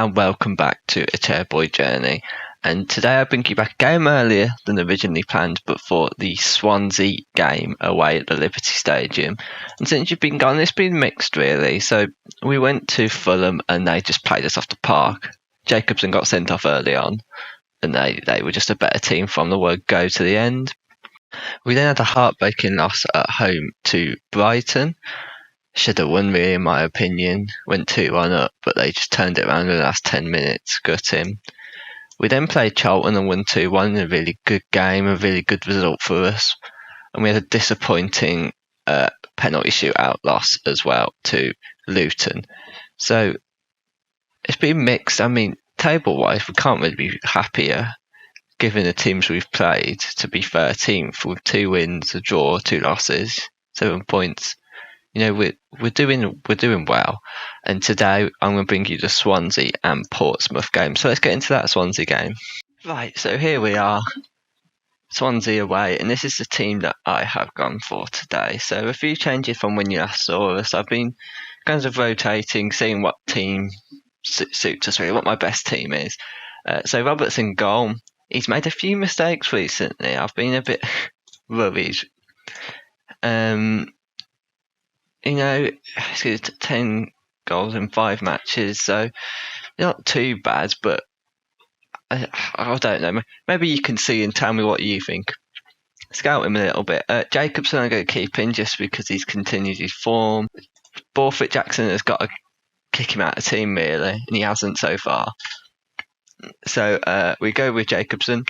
and welcome back to a Chairboy journey. And today I bring you back a game earlier than originally planned, but for the Swansea game away at the Liberty Stadium. And since you've been gone, it's been mixed really. So we went to Fulham and they just played us off the park. Jacobson got sent off early on, and they were just a better team from the word go to the end. We then had a heartbreaking loss at home to Brighton. Should have won really in my opinion. Went 2-1 up, but they just turned it around in the last 10 minutes, gutting. We then played Charlton and won 2-1 in a really good game, a really good result for us. And we had a disappointing penalty shootout loss as well to Luton. So it's been mixed. I mean, table-wise, we can't really be happier given the teams we've played to be 13th with 2 wins, a draw, 2 losses, 7 points. You know, we're doing well. And today I'm going to bring you the Swansea and Portsmouth game. So let's get into that Swansea game. Right, so here we are, Swansea away, and this is the team that I have gone for today. So a few changes from when you last saw us. I've been kind of rotating, seeing what team suits us really, what my best team is. So Roberts in goal. He's made a few mistakes recently. I've been a bit worried. You know, he's 10 goals in 5 matches, so not too bad, but I don't know. Maybe you can see and tell me what you think. Scout him a little bit. Jacobson I'm going to keep in just because he's continued his form. Borthwick Jackson has got to kick him out of the team, really, and he hasn't so far. So we go with Jacobson.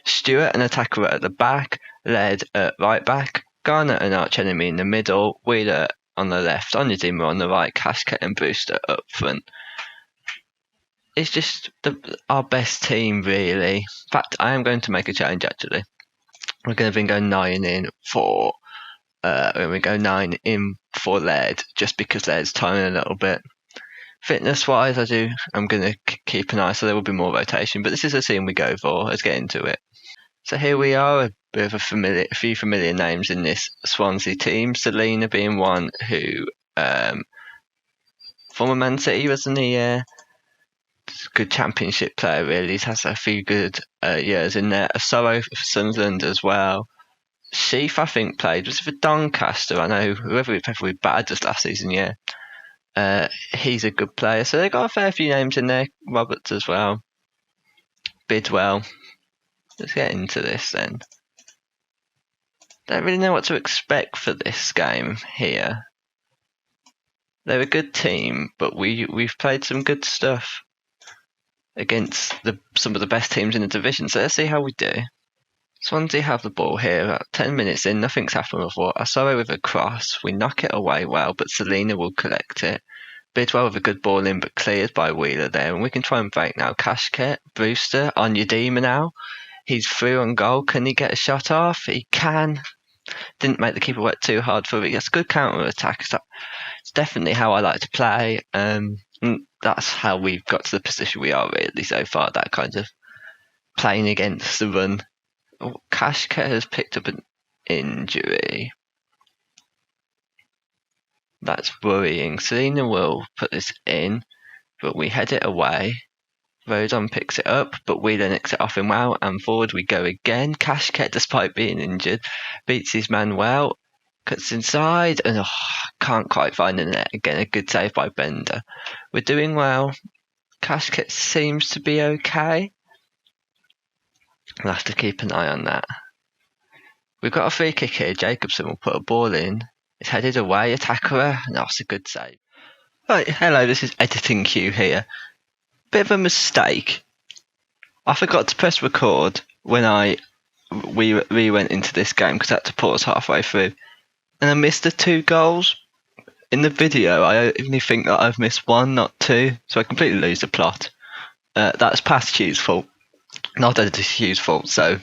Stewart, an attacker at the back, led at right back. Garner, an arch enemy in the middle, Wheeler on the left, Onyedinma on the right, Cashcat and Brewster up front. It's just our best team, really. In fact, I am going to make a change, actually. We're going to go 9 in for Laird, just because Laird's timing a little bit. Fitness-wise, I'm going to keep an eye, so there will be more rotation, but this is the team we go for. Let's get into it. So here we are, a bit of a few familiar names in this Swansea team. Selina being one who, former Man City, wasn't he? Good championship player, really. He has a few good years in there. Sorrow for Sunderland as well. Sheaf, I think, played. Was it for Doncaster? I know whoever we played for, we battered us last season, yeah. He's a good player. So they've got a fair few names in there. Roberts as well. Bidwell. Let's get into this then. Don't really know what to expect for this game here. They're a good team, but we've played some good stuff against some of the best teams in the division. So let's see how we do. Swansea have the ball here. About 10 minutes in, nothing's happened before. Asamoah with a cross. We knock it away well, but Selina will collect it. Bidwell with a good ball in, but cleared by Wheeler there. And we can try and break now. Cashcat, Brewster, Onyedinma now. He's through on goal. Can he get a shot off? He can. Didn't make the keeper work too hard for it. It's a good counter-attack. It's definitely how I like to play. That's how we've got to the position we are really so far. That kind of playing against the run. Cashcat has picked up an injury. That's worrying. Selina will put this in, but we head it away. Rodon picks it up, but Wheeler nicks it off him well, and forward we go again. Cashcat, despite being injured, beats his man well, cuts inside, and can't quite find the net. Again, a good save by Bender. We're doing well. Cashcat seems to be okay. We'll have to keep an eye on that. We've got a free kick here. Jacobson will put a ball in. It's headed away. Attacker, and that's a good save. Right, hello, this is Editing Q here. Bit of a mistake. I forgot to press record when we went into this game because I had to pause halfway through, and I missed the 2 goals. In the video, I only think that I've missed 1, not 2, so I completely lose the plot. That's past Hugh's fault, not Editor Hugh's fault. So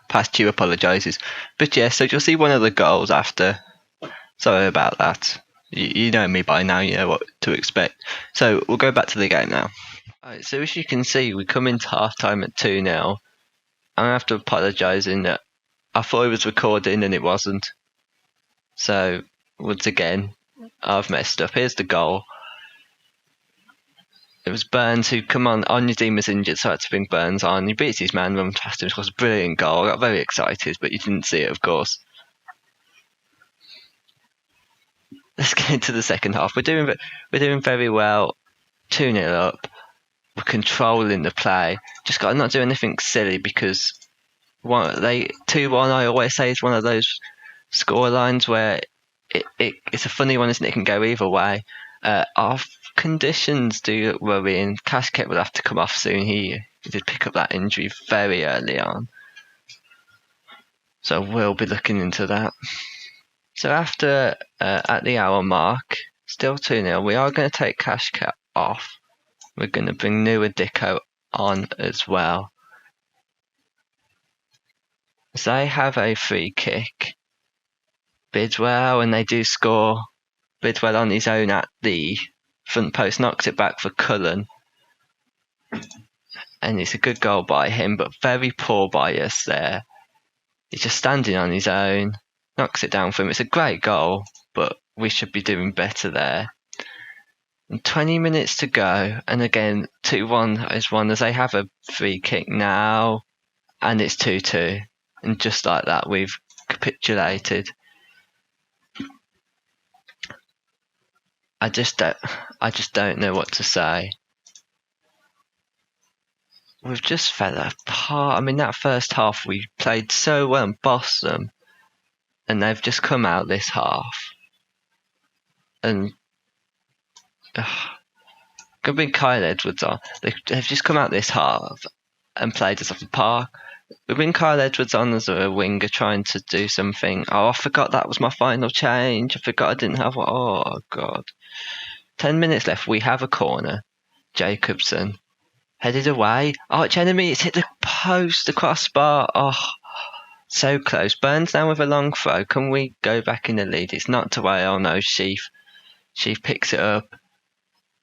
past Hugh apologises. But yeah, so you'll see one of the goals after. Sorry about that. You know me by now, you know what to expect. So we'll go back to the game now. Right, so as you can see, we come into half time at 2-0. I have to apologise in that I thought it was recording and it wasn't. So once again, I've messed up. Here's the goal. It was Burns who come on. Onyedin was injured, so I had to bring Burns on. He beats his man, run past him, scores a brilliant goal. I got very excited, but you didn't see it, of course. Let's get into the second half. We're doing very well. 2-0 up. We're controlling the play. Just got to not do anything silly because 2-1. I always say is one of those score lines where it's a funny one, isn't it? It can go either way. Our conditions do look worrying. Casquet will have to come off soon. He did pick up that injury very early on, so we'll be looking into that. So after at the hour mark, still 2-0, we are going to take Casquet off. We're going to bring Nua Dicko on as well. So they have a free kick. Bidwell, and they do score. Bidwell on his own at the front post knocks it back for Cullen. And it's a good goal by him, but very poor by us there. He's just standing on his own, knocks it down for him. It's a great goal, but we should be doing better there. And 20 minutes to go, and again 2-1 is one as they have a free kick now, and it's 2-2. And just like that, we've capitulated. I just don't know what to say. We've just fell apart. I mean, that first half we played so well and bossed them, and they've just come out this half. And could be Kyle Edwards on. They've just come out this half and played us off the park. We bring Kyle Edwards on as a winger trying to do something. Oh, I forgot that was my final change. I forgot I didn't have one. Oh, God. 10 minutes left. We have a corner. Jacobson. Headed away. Arch enemy. It's hit the post, the crossbar. Oh, so close. Burns now with a long throw. Can we go back in the lead? It's knocked away. Oh, no. Sheaf picks it up.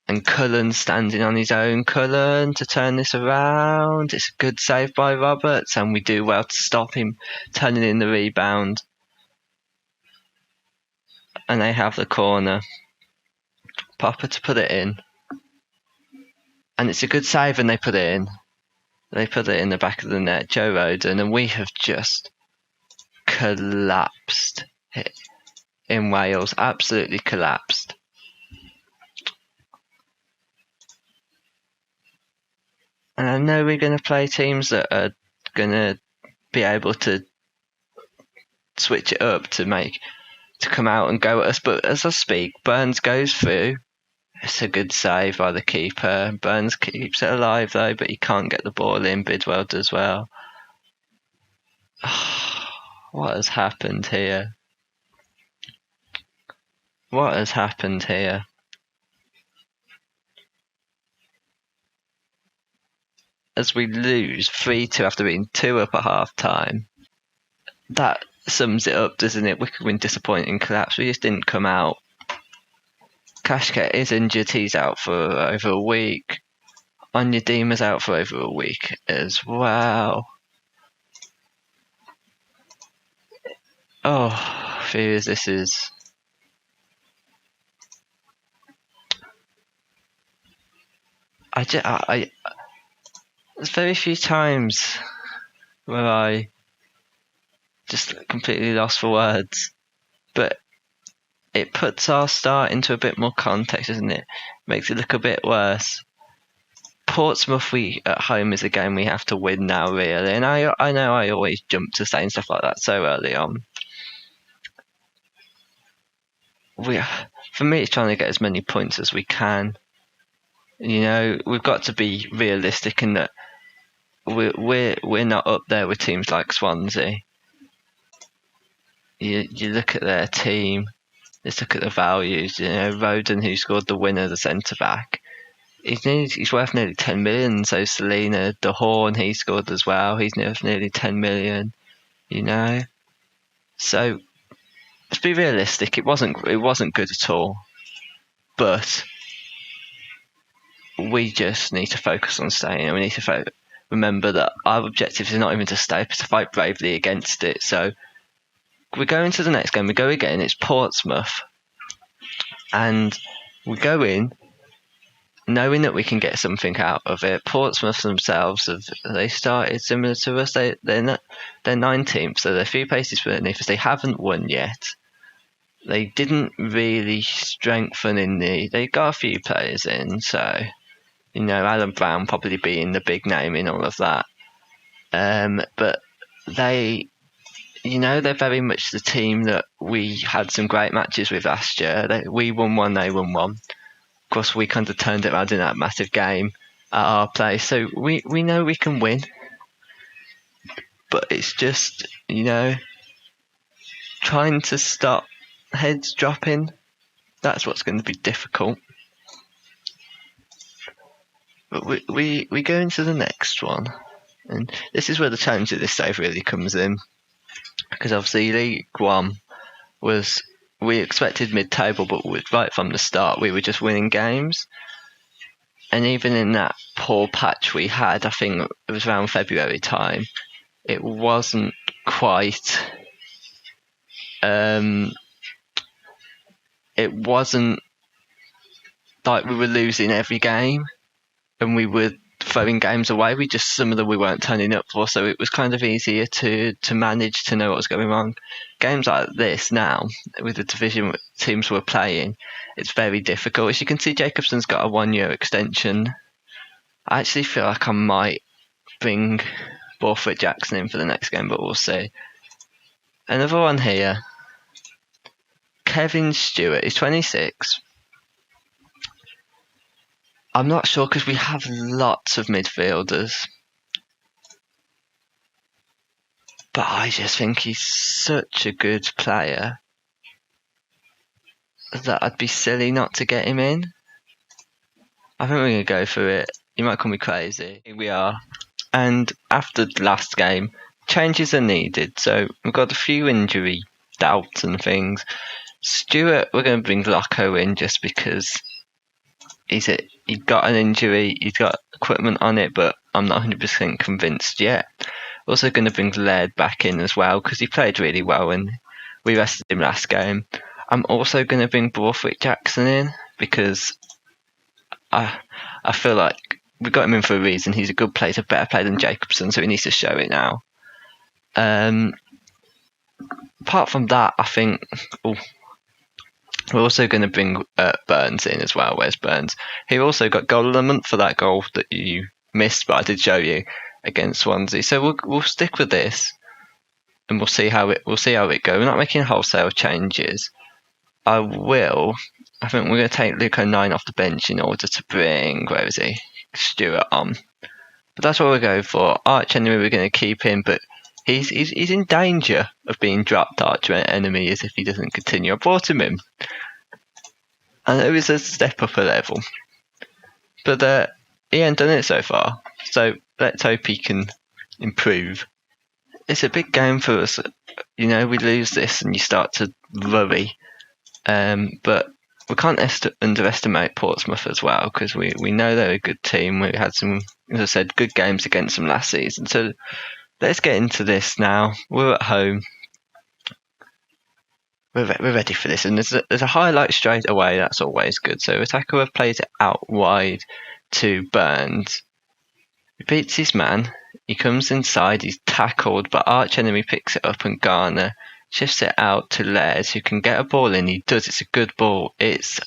And Cullen standing on his own. Cullen to turn this around. It's a good save by Roberts, and we do well to stop him turning in the rebound. And they have the corner. Popper to put it in. And it's a good save, and they put it in. They put it in the back of the net. Joe Roden, and we have just collapsed in Wales. Absolutely collapsed. And I know we're going to play teams that are going to be able to switch it up to come out and go at us. But as I speak, Burns goes through. It's a good save by the keeper. Burns keeps it alive though, but he can't get the ball in. Bidwell does well. What has happened here? What has happened here? As we lose 3-2 after being 2 up at half time. That sums it up, doesn't it? Wycombe disappointing collapse. We just didn't come out. Casquet is injured. He's out for over a week. Onyedima's out for over a week as well. Oh, fears this is... There's very few times where I just completely lost for words, but it puts our start into a bit more context, doesn't it? Makes it look a bit worse. Portsmouth at home is a game we have to win now, really, and I know I always jump to saying stuff like that so early on. For me, it's trying to get as many points as we can. You know, we've got to be realistic in that we're not up there with teams like Swansea. You look at their team, let's look at the values. You know, Roden, who scored the winner, the centre back, he's worth nearly 10 million. So Selena, De Horn, he scored as well. He's worth nearly 10 million. You know, so let's be realistic. It wasn't good at all, but we just need to focus on staying. We need to remember that our objective is not even to stay, but to fight bravely against it. So we go into the next game. We go again. It's Portsmouth, and we go in, knowing that we can get something out of it. Portsmouth themselves they started similar to us. They're 19th, so they're a few paces beneath us. They haven't won yet. They didn't really strengthen they got a few players in, so Alan Brown probably being the big name in all of that. But they're very much the team that we had some great matches with last year. We won one, they won one. Of course, we kind of turned it around in that massive game at our place, so we know we can win. But it's just, trying to stop heads dropping. That's what's going to be difficult. But we go into the next one, and this is where the challenge at this stage really comes in, because obviously League One we expected mid-table, but right from the start we were just winning games. And even in that poor patch we had, I think it was around February time, it wasn't quite. It wasn't like we were losing every game and we were throwing games away. Some of them we weren't turning up for, so it was kind of easier to manage, to know what was going on. Games like this now, with the division teams we're playing, it's very difficult. As you can see, Jacobson's got a 1-year extension. I actually feel like I might bring Borthwick Jackson in for the next game, but we'll see. Another one here, Kevin Stewart. He's 26. I'm not sure, because we have lots of midfielders, but I just think he's such a good player that I'd be silly not to get him in. I think we're going to go for it. You might call me crazy. Here we are. And after the last game, changes are needed. So we've got a few injury doubts and things. Stewart, we're going to bring Locko in just because he got an injury, he's got equipment on it, but I'm not 100% convinced yet. Also going to bring Laird back in as well, because he played really well and we rested him last game. I'm also going to bring Borthwick Jackson in, because I feel like we got him in for a reason. He's a good player, a better player than Jacobson, so he needs to show it now. Apart from that, I think we're also going to bring Burns in as well. Where's Burns? He also got goal of the month for that goal that you missed, but I did show you, against Swansea. So we'll stick with this, and we'll see how it goes. We're not making wholesale changes. I think we're going to take Luke O'Nien off the bench in order to bring Stewart on. But that's what we're going for. Arch Enemy we're going to keep him, but he's in danger of being dropped. Arch Enemy is, if he doesn't continue. I brought him in. I know it's a step up a level, but he ain't done it so far. So let's hope he can improve. It's a big game for us. We lose this and you start to worry. But we can't underestimate Portsmouth as well, because we know they're a good team. We had some, as I said, good games against them last season. So let's get into this now. We're at home. We're ready for this, and there's a highlight straight away. That's always good. So attacker have played it out wide to Burns. He beats his man. He comes inside. He's tackled, but Arch Enemy picks it up, and Garner shifts it out to Les, who can get a ball in. He does. It's a good ball. It's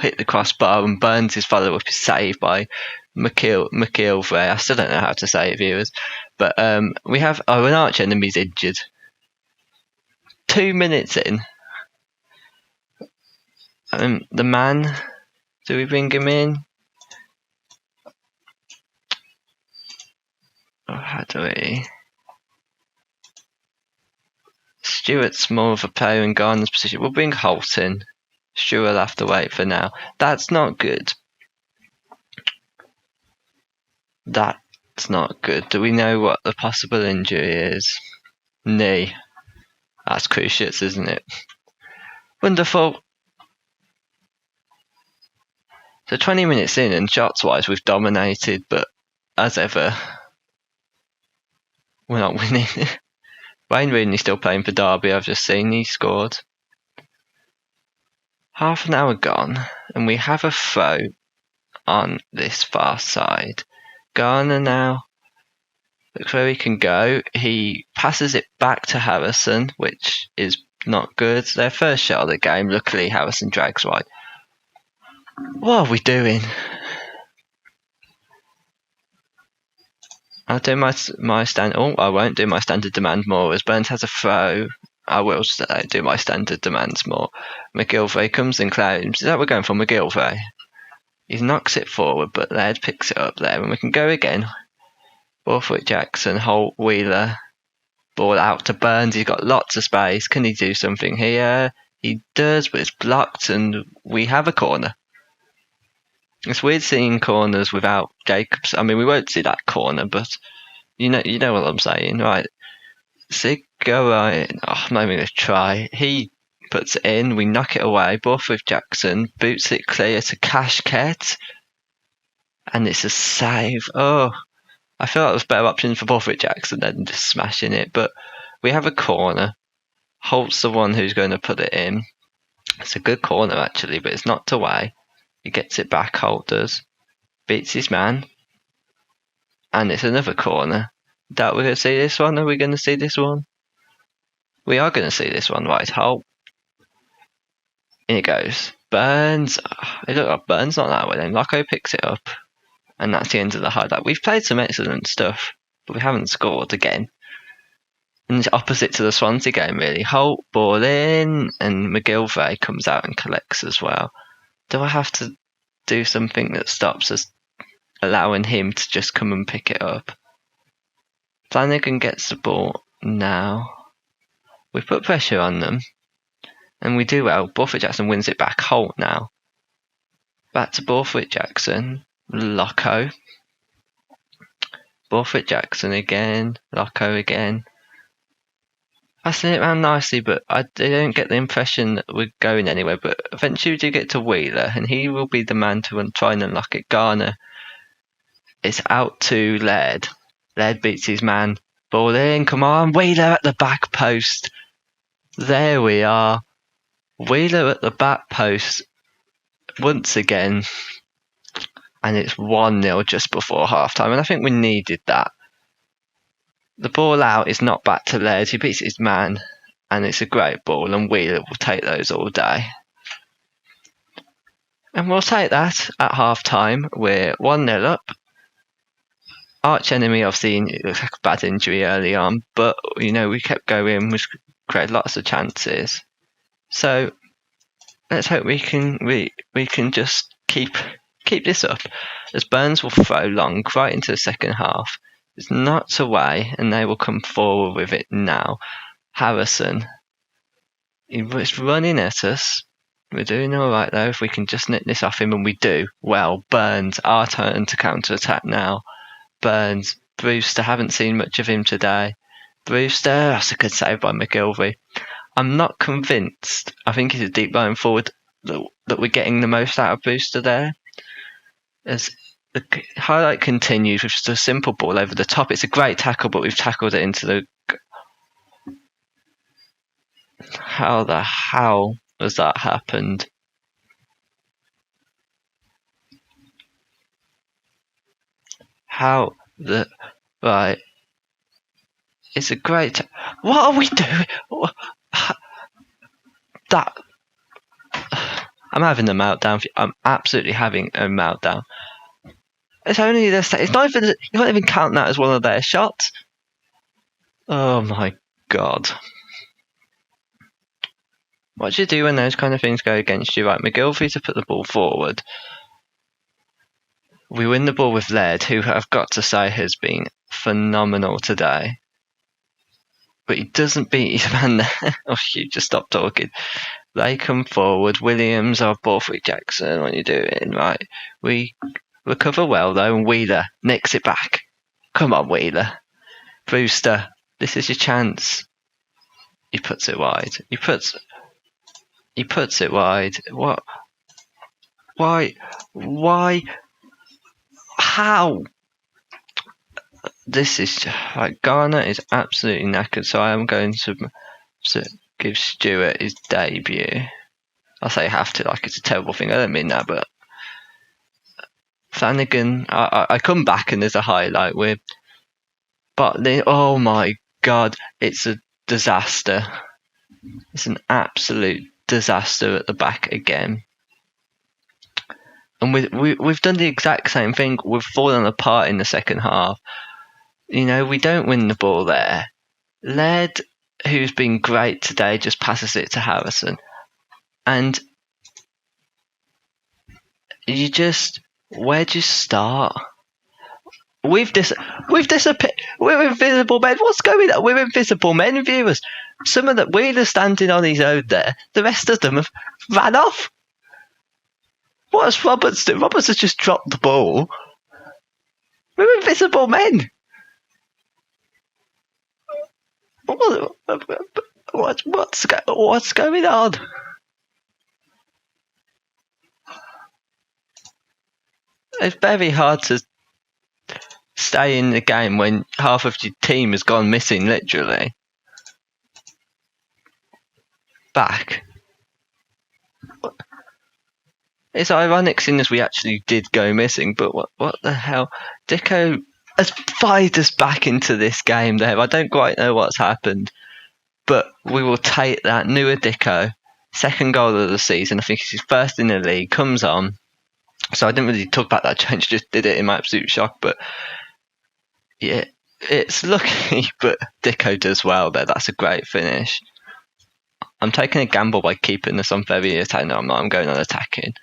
hit the crossbar, and Burns' follow-up is saved by McIlvray. I still don't know how to say it, viewers. But we have an Arch Enemy's injured. 2 minutes in. The man, do we bring him in? Or how do we? Stewart's more of a player in Garner's position. We'll bring Holt in. Stewart will have to wait for now. That's not good. That's not good. Do we know what the possible injury is? Knee. That's cruciate, isn't it? Wonderful. So 20 minutes in, and shots-wise, we've dominated, but as ever, we're not winning. Wayne Rooney's still playing for Derby, I've just seen. He scored. Half an hour gone, and we have a throw. on this far side. Garner now looks where he can go. He passes it back to Harrison, which is not good. Their first shot of the game. Luckily, Harrison drags wide. What are we doing? I'll do my stand. Oh, I won't do my standard demand more. As Burns has a throw, I will do my standard demands more. McGilvray comes and claims. Is that what we're going for, McGilvray? He knocks it forward, but Laird picks it up there, and we can go again. Borthwick, Jackson, Holt, Wheeler. Ball out to Burns. He's got lots of space. Can he do something here? He does, but it's blocked, and we have a corner. It's weird seeing corners without Jacobs. I mean, we won't see that corner, but you know what I'm saying, right? Sig go right. Oh, I'm not even going to try. He puts it in. We knock it away. Borthwick, Jackson boots it clear to Cashket, and it's a save. Oh, I feel like there's better options for Borthwick Jackson than just smashing it, but we have a corner. Holt's the one who's going to put it in. It's a good corner actually, but it's knocked away. He gets it back, Holt does. Beats his man. And it's another corner. Doubt we're going to see this one. Are we going to see this one? We are going to see this one, right, Holt. In it goes. Burns. It looked like Burns not that way then. Locko picks it up. And that's the end of the highlight. We've played some excellent stuff, but we haven't scored again. And it's opposite to the Swansea game, really. Holt, ball in, and McGilvray comes out and collects as well. Do I have to do something that stops us allowing him to just come and pick it up? Flanagan gets the ball now. We put pressure on them, and we do well. Borthwick Jackson wins it back. Holt now. Back to Borthwick Jackson. Locko. Borthwick Jackson again. Locko again. Passing it around nicely, but I don't get the impression that we're going anywhere. But eventually we do get to Wheeler, and he will be the man to try and unlock it. Garner. It's out to Laird. Laird beats his man. Ball in, come on. Wheeler at the back post. There we are. Wheeler at the back post once again. And it's 1-0 just before half-time. And I think we needed that. The ball out is not back to Laird. He beats his man. And it's a great ball. And Wheeler will take those all day. And we'll take that at half-time. We're 1-0 up. Arch enemy, obviously, it looks like a bad injury early on. But, we kept going. We created lots of chances. So, let's hope we can just keep this up. As Burns will throw long right into the second half. It's knocked away, and they will come forward with it now. Harrison. He's running at us. We're doing all right, though, if we can just nip this off him, and we do. Well, Burns, our turn to counter-attack now. Burns, Brewster, haven't seen much of him today. Brewster, that's a good save by McGilvray. I'm not convinced. I think he's a deep line forward that we're getting the most out of Brewster there. As the highlight continues with just a simple ball over the top. It's a great tackle, but we've tackled it into the... How the hell has that happened? Right. It's a great... What are we doing? I'm having a meltdown. I'm absolutely having a meltdown. It's only this. It's not even. You can't even count that as one of their shots. Oh my god! What do you do when those kind of things go against you? Right, McGilvray to put the ball forward. We win the ball with Laird, who I've got to say has been phenomenal today. But he doesn't beat his man there. Oh, you just stop talking. They come forward. Williams or Borthwick Jackson. What are you doing? Right, we recover well though, and Wheeler nicks it back. Come on, Wheeler. Brewster, this is your chance. He puts it wide. He puts it wide. What? Why? How? This is like Garner is absolutely knackered, so I am going to give Stewart his debut. I say have to, like it's a terrible thing. I don't mean that, but Flanagan, I come back and there's a highlight with Botley. Oh my God, it's a disaster. It's an absolute disaster at the back again. And we've done the exact same thing. We've fallen apart in the second half. You know, we don't win the ball there. Laird, who's been great today, just passes it to Harrison. And you just, where do you start? We've disappeared. We're invisible men. What's going on? We're invisible men, viewers. Some of the Wheeler's standing on his own there. The rest of them have ran off. What has Roberts done? Roberts has just dropped the ball. We're invisible men. What's going on? It's very hard to stay in the game when half of your team has gone missing, literally. Back. It's ironic seeing as we actually did go missing, but what the hell? Dicko has fired us back into this game there. I don't quite know what's happened, but we will take that. Newer Dicko, second goal of the season. I think it's his first in the league, comes on. So I didn't really talk about that change, just did it in my absolute shock. But yeah, it's lucky, but Dicko does well there. That's a great finish. I'm taking a gamble by keeping this on very irritating. No, I'm not. I'm going on attacking.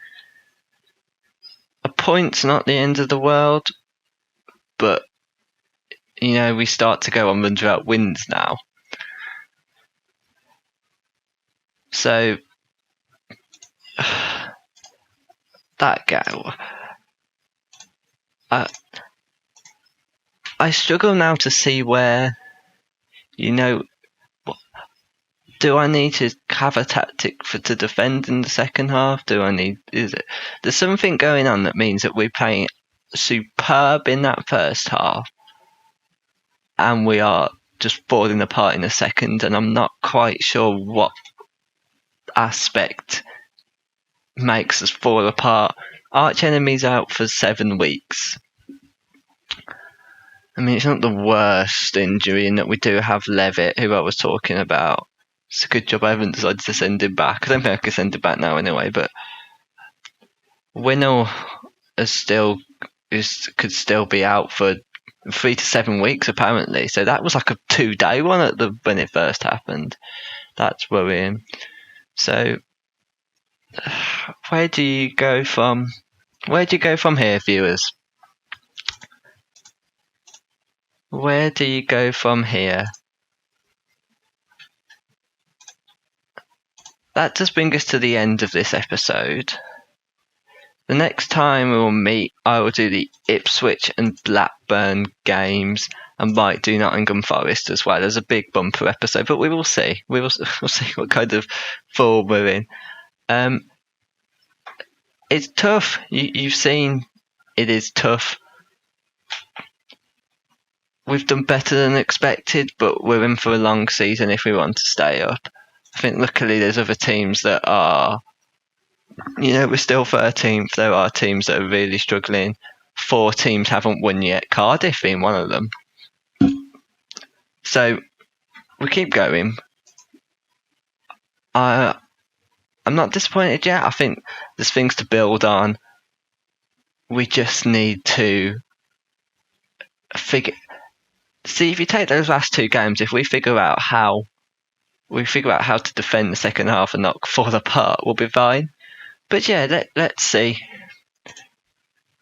A point's not the end of the world, but you know, we start to go on runs without wins now. So that guy, I struggle now to see where, you know, do I need to have a tactic to defend in the second half? There's something going on that means that we're playing superb in that first half and we are just falling apart in the second, and I'm not quite sure what aspect makes us fall apart. Arch enemy's out for 7 weeks. I mean, it's not the worst injury in that we do have Levitt, who I was talking about. It's a good job I haven't decided to send him back. I don't think I can send him back now anyway, but Winnell could still be out for 3 to 7 weeks apparently. So that was like a 2-day one when it first happened. That's worrying. So where do you go from here, viewers? Where do you go from here? That does bring us to the end of this episode. The next time we will meet, I will do the Ipswich and Blackburn games, and might do Nottingham Forest as well as a big bumper episode. But we will see. We'll see what kind of form we're in. It's tough. You've seen it is tough. We've done better than expected, but we're in for a long season if we want to stay up. I think luckily there's other teams that are, you know, we're still 13th. There are teams that are really struggling. 4 teams haven't won yet, Cardiff being one of them. So we keep going. I'm not disappointed yet. I think there's things to build on. We just need to see if you take those last 2 games, if we figure out how to defend the second half and not fall apart, we'll be fine. But yeah, let's see.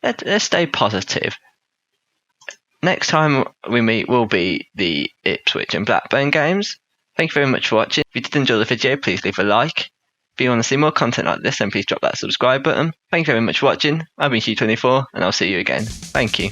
Let's stay positive. Next time we meet will be the Ipswich and Blackburn games. Thank you very much for watching. If you did enjoy the video, please leave a like. If you want to see more content like this, then please drop that subscribe button. Thank you very much for watching. I've been Q24, and I'll see you again. Thank you.